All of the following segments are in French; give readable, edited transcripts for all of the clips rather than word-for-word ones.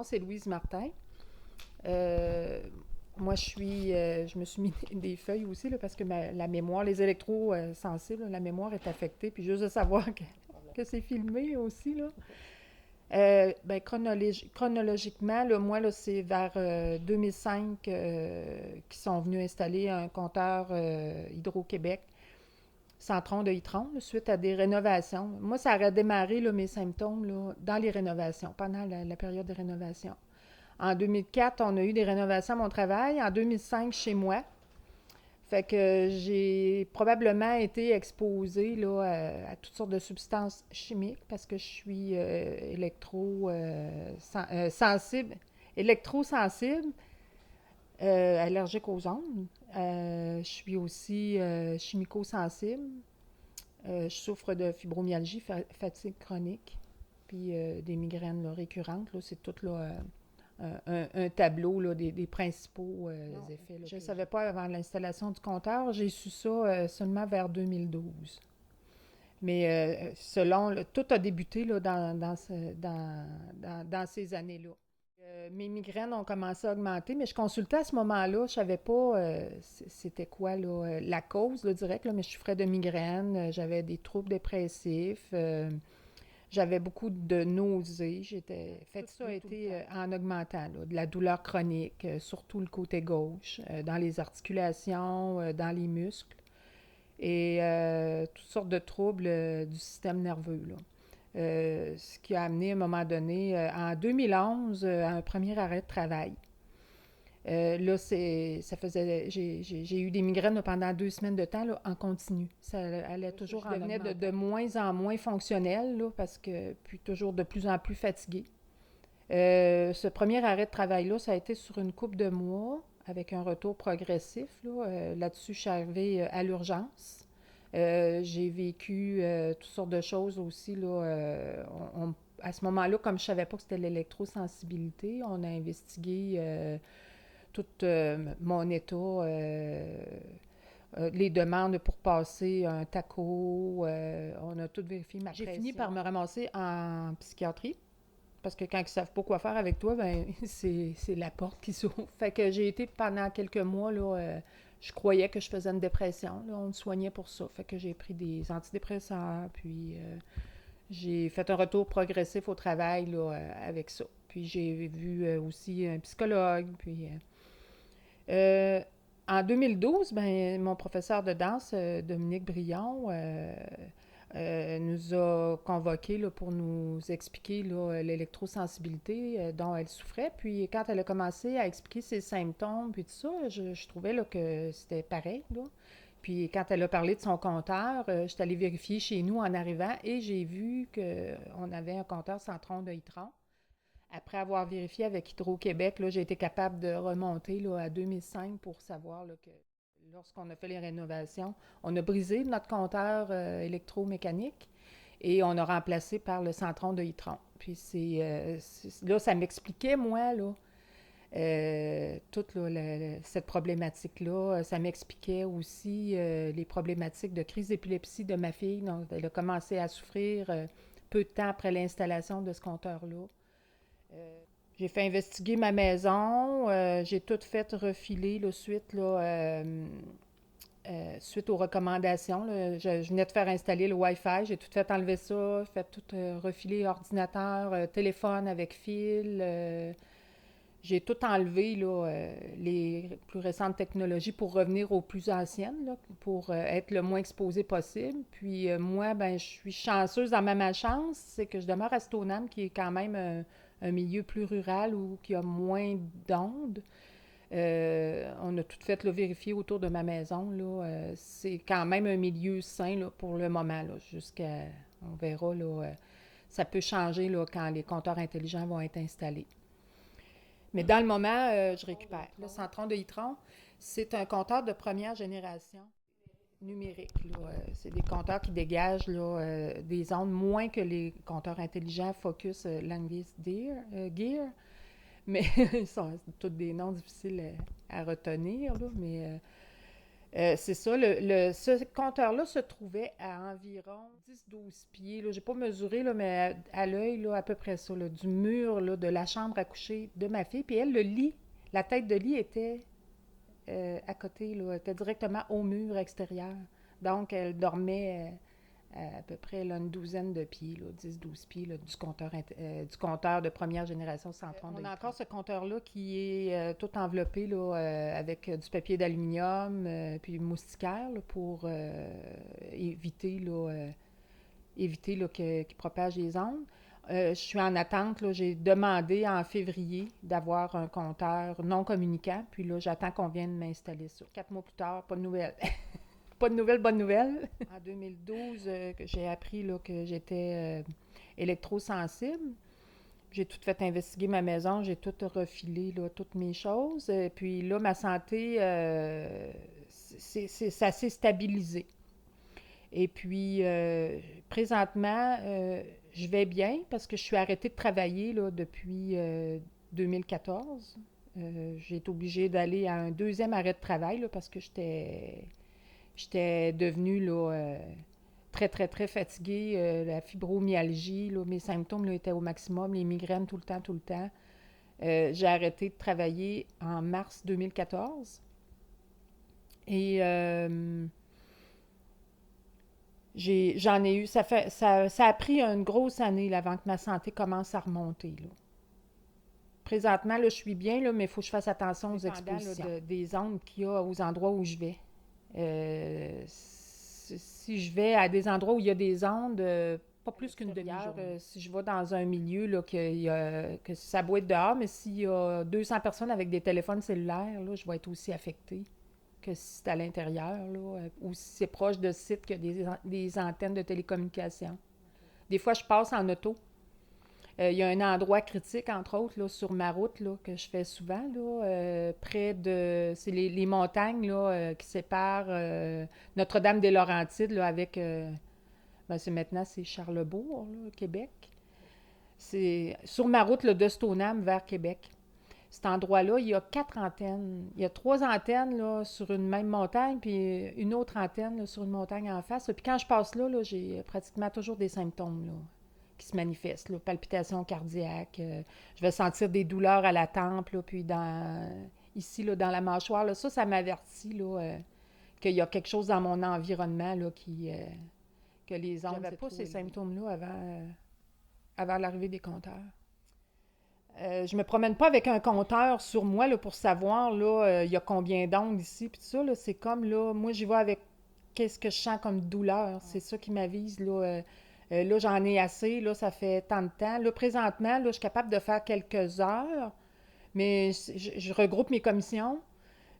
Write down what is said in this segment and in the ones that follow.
nom, c'est Louise Martin. Euh, Moi, je me suis mis des feuilles aussi, là, parce que la mémoire, les électrosensibles, la mémoire est affectée. Puis juste de savoir que c'est filmé aussi, là. Ben, chronologiquement, là, moi, là, c'est vers 2005 qu'ils sont venus installer un compteur Hydro-Québec, Centron de Hitron, là, suite à des rénovations. Moi, ça aurait démarré là, mes symptômes là, dans les rénovations, pendant la période de rénovation. En 2004, on a eu des rénovations à mon travail. En 2005, chez moi. Fait que j'ai probablement été exposée là, toutes sortes de substances chimiques parce que je suis sensible, électrosensible, allergique aux ondes. Je suis aussi chimico-sensible. Je souffre de fibromyalgie, fatigue chronique, puis des migraines là, récurrentes. Là, c'est tout là, un tableau là, des principaux effets. Là, je ne savais pas avant l'installation du compteur. J'ai su ça seulement vers 2012. Mais selon, là, tout a débuté là, dans ces années-là. Mes migraines ont commencé à augmenter, mais je consultais à ce moment-là. Je ne savais pas c'était quoi là, la cause là, directe, là, mais je souffrais de migraines, j'avais des troubles dépressifs, j'avais beaucoup de nausées. Fait ça a été en augmentant, là, de la douleur chronique, surtout le côté gauche, dans les articulations, dans les muscles, et toutes sortes de troubles du système nerveux, là. Ce qui a amené à un moment donné, en 2011, à un premier arrêt de travail. Là, j'ai eu des migraines là, pendant 2 semaines de temps là, en continu. Ça allait toujours en devenait de moins en moins fonctionnel là, parce que puis toujours de plus en plus fatiguée. Ce premier arrêt de travail-là, ça a été sur une couple de mois avec un retour progressif. Là-dessus, je suis arrivée à l'urgence. J'ai vécu toutes sortes de choses aussi. Là, à ce moment-là, comme je ne savais pas que c'était l'électrosensibilité, on a investigué tout mon état, les demandes pour passer un taco. On a tout vérifié ma pression. J'ai fini par me ramasser en psychiatrie. Parce que quand ils ne savent pas quoi faire avec toi, ben c'est la porte qui s'ouvre. Fait que j'ai été pendant quelques mois, là, je croyais que je faisais une dépression. Là, on me soignait pour ça. Fait que j'ai pris des antidépresseurs, puis j'ai fait un retour progressif au travail là, avec ça. Puis j'ai vu aussi un psychologue. Puis en 2012, ben, mon professeur de danse, Dominique Brion, nous a convoqués là, pour nous expliquer là, l'électrosensibilité dont elle souffrait. Puis quand elle a commencé à expliquer ses symptômes, puis tout ça, je trouvais là, que c'était pareil. Là. Puis quand elle a parlé de son compteur, je suis allée vérifier chez nous en arrivant et j'ai vu qu'on avait un compteur Centron de Hitron. Après avoir vérifié avec Hydro-Québec, là, j'ai été capable de remonter là, à 2005 pour savoir là, que lorsqu'on a fait les rénovations, on a brisé notre compteur électromécanique et on a remplacé par le Centron de Hitron. Puis là, ça m'expliquait, moi, là, toute là, cette problématique-là. Ça m'expliquait aussi les problématiques de crise d'épilepsie de ma fille. Donc, elle a commencé à souffrir peu de temps après l'installation de ce compteur-là. J'ai fait investiguer ma maison, j'ai tout fait refiler là, suite aux recommandations. Là. Je venais de faire installer le Wi-Fi, j'ai tout fait enlever ça, fait tout refiler ordinateur, téléphone avec fil. J'ai tout enlevé là, les plus récentes technologies pour revenir aux plus anciennes, là, pour être le moins exposé possible. Puis moi, ben, je suis chanceuse dans ma malchance, c'est que je demeure à Stoneham, qui est quand même un milieu plus rural où il y a moins d'ondes. On a tout fait là, vérifier autour de ma maison. Là, c'est quand même un milieu sain là, pour le moment. Là, jusqu'à, on verra, là, ça peut changer là, quand les compteurs intelligents vont être installés. Mais dans le moment, je récupère. Le Centron de Hitron, c'est un compteur de première génération numérique. Là. C'est des compteurs qui dégagent là, des ondes moins que les compteurs intelligents Focus Langevin Gear. Mais c'est tous des noms difficiles à retenir. Là, mais C'est ça, ce compteur-là se trouvait à environ 10-12 pieds. Là, j'ai pas mesuré, là, mais à l'œil, là, à peu près ça, là, du mur là, de la chambre à coucher de ma fille. Puis elle, le lit, la tête de lit était à côté, là, était directement au mur extérieur. Donc, elle dormait à peu près là, une douzaine de pieds, là, 10-12 pieds là, du compteur de première génération Centron. On a encore ce compteur-là qui est tout enveloppé là, avec du papier d'aluminium puis moustiquaire là, pour éviter, là, éviter là, qu'il propage les ondes. Je suis en attente. Là, j'ai demandé en février d'avoir un compteur non communicant. Puis là, j'attends qu'on vienne m'installer ça. 4 mois plus tard, pas de nouvelles. Pas de nouvelles, bonne nouvelle. En 2012, j'ai appris là, que j'étais électrosensible. J'ai tout fait investiguer ma maison, j'ai tout refilé, là, toutes mes choses. Puis là, ma santé, ça s'est stabilisé. Et puis, présentement, je vais bien parce que je suis arrêtée de travailler là, depuis 2014. J'ai été obligée d'aller à un deuxième arrêt de travail là, parce que j'étais devenue là, très, très, très fatiguée. La fibromyalgie, là, mes symptômes là, étaient au maximum, les migraines tout le temps, tout le temps. J'ai arrêté de travailler en mars 2014. Et j'en ai eu, ça a pris une grosse année là, avant que ma santé commence à remonter. Là. Présentement, là, je suis bien, là, mais il faut que je fasse attention aux expositions là, des ondes qu'il y a aux endroits où je vais. Si je vais à des endroits où il y a des ondes, pas plus qu'une demi-heure, si je vais dans un milieu là, que ça doit être dehors, mais s'il y a 200 personnes avec des téléphones cellulaires, là, je vais être aussi affectée que si c'est à l'intérieur, là, ou si c'est proche de sites qui a des antennes de télécommunication. Des fois, je passe en auto. Il y a un endroit critique, entre autres, là, sur ma route là, que je fais souvent, là, près de... C'est les montagnes là, qui séparent Notre-Dame-des-Laurentides là, avec... ben, c'est Charlebourg, là, Québec. C'est sur ma route là, de Stoneham vers Québec. Cet endroit-là, il y a 4 antennes. Il y a 3 antennes là, sur une même montagne, puis une autre antenne là, sur une montagne en face. Puis quand je passe là, j'ai pratiquement toujours des symptômes là, qui se manifestent. Là, palpitations cardiaques. Je vais sentir des douleurs à la tempe, là, puis ici, là, dans la mâchoire. Là, ça m'avertit là, qu'il y a quelque chose dans mon environnement là, que les ondes... J'avais pas ces symptômes-là avant l'arrivée des compteurs. Je me promène pas avec un compteur sur moi là, pour savoir là, il y a combien d'ondes ici puis tout ça là, c'est comme là, moi j'y vais avec qu'est-ce que je sens comme douleur, c'est ça qui m'avise là. Là j'en ai assez, là ça fait tant de temps. Là présentement là, je suis capable de faire quelques heures, mais je regroupe mes commissions,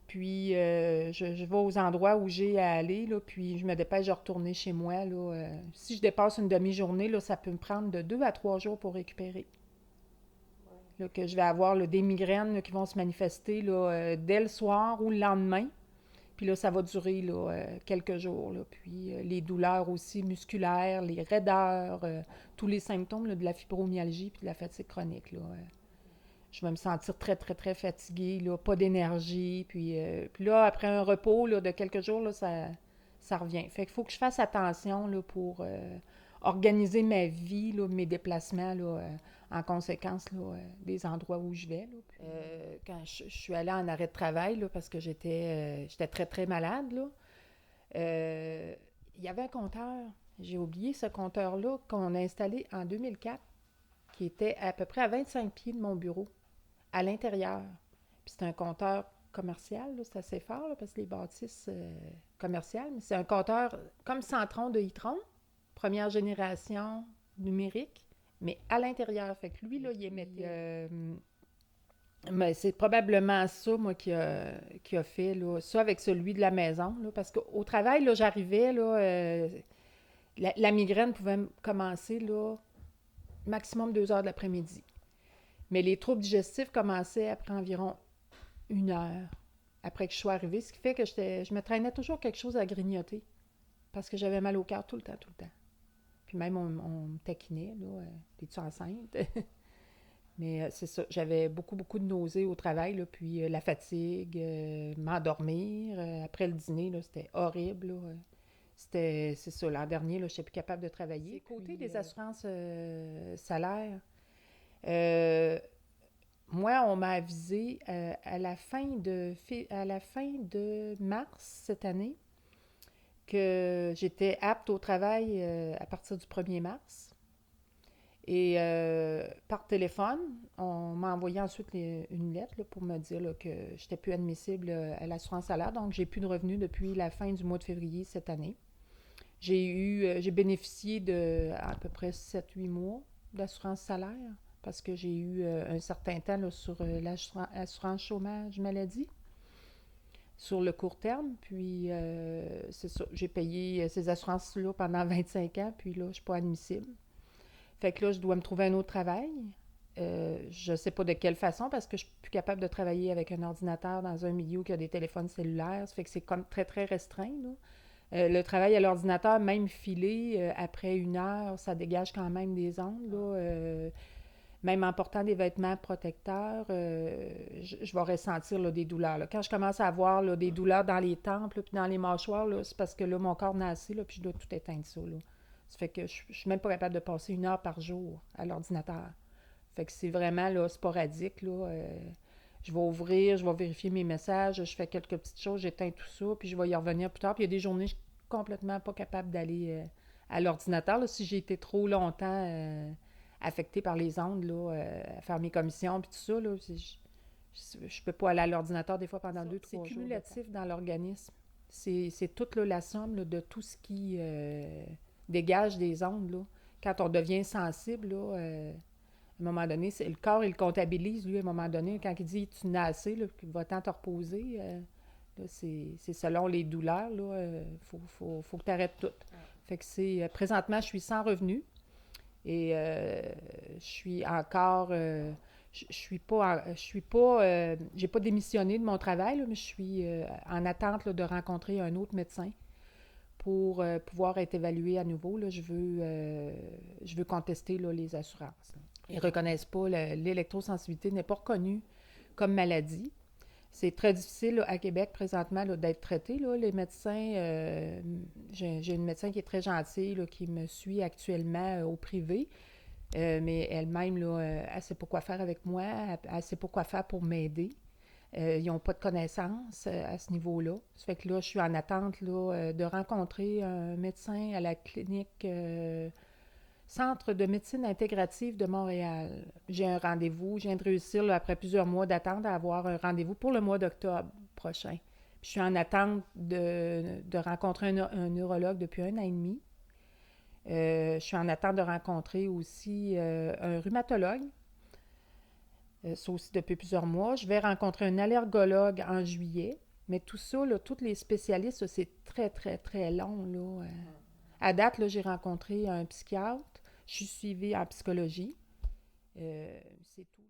puis je vais aux endroits où j'ai à aller là, puis je me dépêche de retourner chez moi là. Si je dépasse une demi-journée là, ça peut me prendre de 2 à 3 jours pour récupérer. Là, que je vais avoir là, des migraines là, qui vont se manifester là, dès le soir ou le lendemain. Puis là, ça va durer là, quelques jours. Là. Puis les douleurs aussi musculaires, les raideurs, tous les symptômes là, de la fibromyalgie puis de la fatigue chronique. Là, je vais me sentir très, très, très fatiguée, là, pas d'énergie. Puis là, après un repos là, de quelques jours, là, ça revient. Fait qu'il faut que je fasse attention là, pour organiser ma vie, là, mes déplacements là, en conséquence là, des endroits où je vais. Là. Quand je suis allée en arrêt de travail là, parce que j'étais très, très malade, là, il y avait un compteur. J'ai oublié ce compteur-là qu'on a installé en 2004, qui était à peu près à 25 pieds de mon bureau, à l'intérieur. Puis c'est un compteur commercial, là, c'est assez fort là, parce que les bâtisses commerciales, mais c'est un compteur comme Centron de Itron, première génération numérique, mais à l'intérieur. Fait que lui, là, il émettait. Mais c'est probablement ça, moi, qui a fait là, ça avec celui de la maison. Là, parce qu'au travail, là, j'arrivais, là, la migraine pouvait commencer là, maximum 2 heures de l'après-midi. Mais les troubles digestifs commençaient après environ 1 heure après que je sois arrivée, ce qui fait que je me traînais toujours quelque chose à grignoter parce que j'avais mal au cœur tout le temps, tout le temps. Puis même, on me taquinait, là, t'es-tu enceinte? Mais c'est ça, j'avais beaucoup, beaucoup de nausées au travail, là, puis la fatigue, m'endormir. Après le dîner, là, c'était horrible, là. C'est ça, l'an dernier, là, je n'étais plus capable de travailler. C'est côté des assurances salaires. euh, Moi, on m'a avisé à la fin de mars cette année que j'étais apte au travail à partir du 1er mars. Et par téléphone, on m'a envoyé ensuite une lettre là, pour me dire là, que je n'étais plus admissible à l'assurance salaire. Donc, j'ai plus de revenus depuis la fin du mois de février cette année. J'ai bénéficié de à peu près 7-8 mois d'assurance salaire parce que j'ai eu un certain temps là, sur l'assurance chômage maladie sur le court terme. Puis, c'est ça, j'ai payé ces assurances-là pendant 25 ans, puis là, je ne suis pas admissible. Fait que là, je dois me trouver un autre travail. Je ne sais pas de quelle façon parce que je ne suis plus capable de travailler avec un ordinateur dans un milieu qui a des téléphones cellulaires. Ça fait que c'est comme très, très restreint, là. Le travail à l'ordinateur, même filé, après 1 heure, ça dégage quand même des ondes, là. Même en portant des vêtements protecteurs, je vais ressentir là, des douleurs, là. Quand je commence à avoir là, des douleurs dans les tempes, puis dans les mâchoires, là, c'est parce que là, mon corps n'a assez, là, puis je dois tout éteindre ça, là. Ça fait que je suis même pas capable de passer 1 heure par jour à l'ordinateur. Fait que c'est vraiment là, sporadique, là. Je vais ouvrir, je vais vérifier mes messages, je fais quelques petites choses, j'éteins tout ça, puis je vais y revenir plus tard. Puis il y a des journées, je suis complètement pas capable d'aller à l'ordinateur. Là, si j'ai été trop longtemps affectée par les ondes, là, à faire mes commissions, puis tout ça, là, je peux pas aller à l'ordinateur des fois pendant 2-3 jours. C'est cumulatif dans l'organisme. C'est toute là, la somme là, de tout ce qui dégage des ondes. Là. Quand on devient sensible, là, à un moment donné, le corps, il comptabilise, lui, à un moment donné, quand il dit tu n'as assez, là, puis va-t'en te reposer, là, c'est selon les douleurs, là, faut que tu arrêtes tout. Fait que présentement, je suis sans revenu et je suis encore, j'ai pas démissionné de mon travail, là, mais je suis en attente là, de rencontrer un autre médecin pour pouvoir être évaluée à nouveau. Là, je veux contester là, les assurances. Là. Ils ne reconnaissent pas, l'électrosensibilité n'est pas reconnue comme maladie. C'est très difficile là, à Québec présentement là, d'être traité. Là. Les médecins, j'ai une médecin qui est très gentille, là, qui me suit actuellement au privé, mais elle-même, là, elle ne sait pas quoi faire avec moi, elle ne sait pas quoi faire pour m'aider. Ils n'ont pas de connaissances à ce niveau-là. Ça fait que là, je suis en attente là, de rencontrer un médecin à la clinique Centre de médecine intégrative de Montréal. J'ai un rendez-vous. Je viens de réussir, là, après plusieurs mois d'attente, à avoir un rendez-vous pour le mois d'octobre prochain. Puis je suis en attente de rencontrer un neurologue depuis 1 an et demi. Je suis en attente de rencontrer aussi un rhumatologue. Ça aussi depuis plusieurs mois. Je vais rencontrer un allergologue en juillet. Mais tout ça, là, tous les spécialistes, ça, c'est très, très, très long. Là. À date, là, j'ai rencontré un psychiatre. Je suis suivie en psychologie. C'est tout.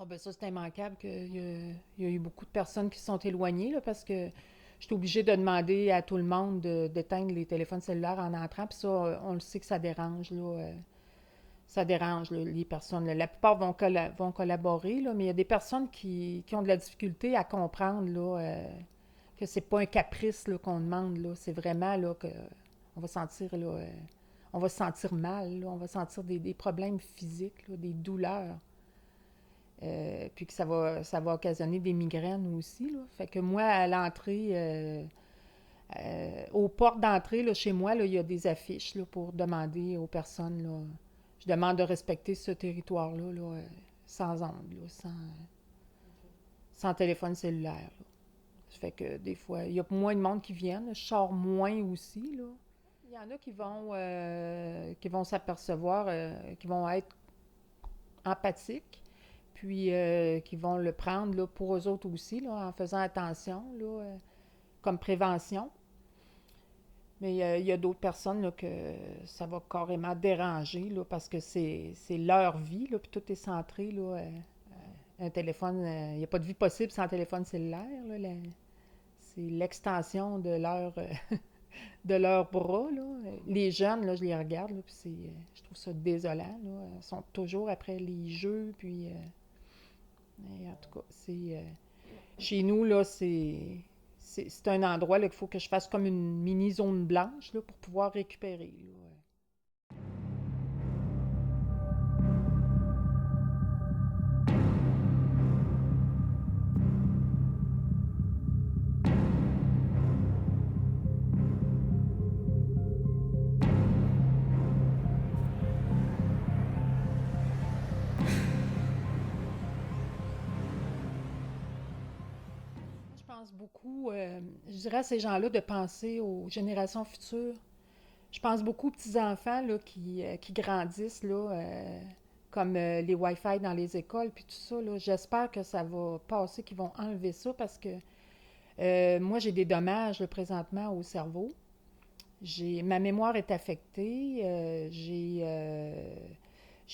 Oh, ben ça, c'est immanquable qu'il y a eu beaucoup de personnes qui se sont éloignées là, parce que je suis obligée de demander à tout le monde d'éteindre les téléphones cellulaires en entrant. Puis ça, on le sait que ça dérange. Là, ça dérange là, les personnes. Là. La plupart vont collaborer, là, mais il y a des personnes qui ont de la difficulté à comprendre là, que c'est pas un caprice là, qu'on demande. Là. C'est vraiment là, que on va sentir là, on va se sentir mal, là, on va sentir des problèmes physiques, là, des douleurs. Puis que ça va occasionner des migraines aussi. Là. Fait que moi, à l'entrée, aux portes d'entrée, là, chez moi, là, il y a des affiches là, pour demander aux personnes. Là, je demande de respecter ce territoire-là là, sans ondes, là, sans téléphone cellulaire. Là. Ça fait que des fois, il y a moins de monde qui viennent. Je sors moins aussi. Là. Il y en a qui vont s'apercevoir, qui vont être empathiques, puis qui vont le prendre là, pour eux autres aussi, là, en faisant attention, là, comme prévention. Mais il y a d'autres personnes là, que ça va carrément déranger là, parce que c'est leur vie, là, puis tout est centré. Là, un téléphone, il n'y a pas de vie possible sans téléphone cellulaire. Là, c'est l'extension de leur, de leurs bras, là. Les jeunes, là, je les regarde, là, puis je trouve ça désolant, là. Ils sont toujours après les jeux, puis... mais en tout cas, chez nous, là, c'est un endroit là, qu'il faut que je fasse comme une mini zone blanche, là, pour pouvoir récupérer, là. Je pense beaucoup, je dirais à ces gens-là de penser aux générations futures. Je pense beaucoup aux petits-enfants là, qui grandissent là, comme les Wi-Fi dans les écoles, puis tout ça. Là. J'espère que ça va passer, qu'ils vont enlever ça parce que moi, j'ai des dommages là, présentement au cerveau. Ma mémoire est affectée, j'ai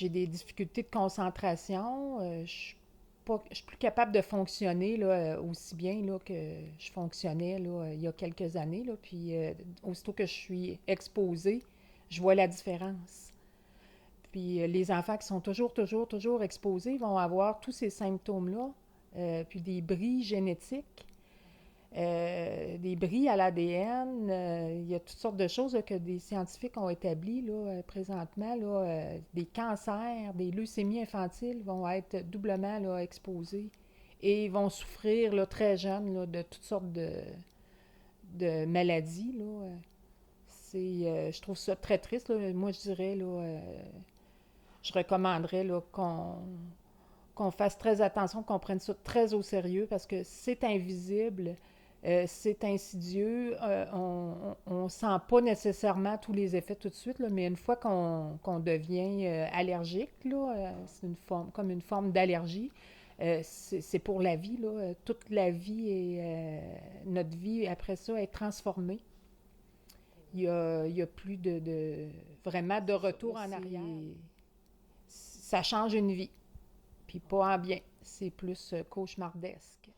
des difficultés de concentration, je suis plus capable de fonctionner là, aussi bien là, que je fonctionnais là, il y a quelques années. Là, puis aussitôt que je suis exposée, je vois la différence. Puis les enfants qui sont toujours, toujours, toujours exposés vont avoir tous ces symptômes-là, puis des bris génétiques, des bris à l'ADN. Il y a toutes sortes de choses là, que des scientifiques ont établies là, présentement. Là, des cancers, des leucémies infantiles vont être doublement là, exposés et vont souffrir là, très jeunes là, de toutes sortes de maladies. Là. Je trouve ça très triste. Là. Moi, je dirais, là, je recommanderais là, qu'on fasse très attention, qu'on prenne ça très au sérieux parce que c'est invisible, c'est insidieux, on ne sent pas nécessairement tous les effets tout de suite, là, mais une fois qu'on devient allergique, là, c'est comme une forme d'allergie, c'est pour la vie, là, toute la vie et notre vie après ça est transformée. Il y a plus vraiment de retour en arrière. Ça change une vie. Puis pas en bien. C'est plus cauchemardesque.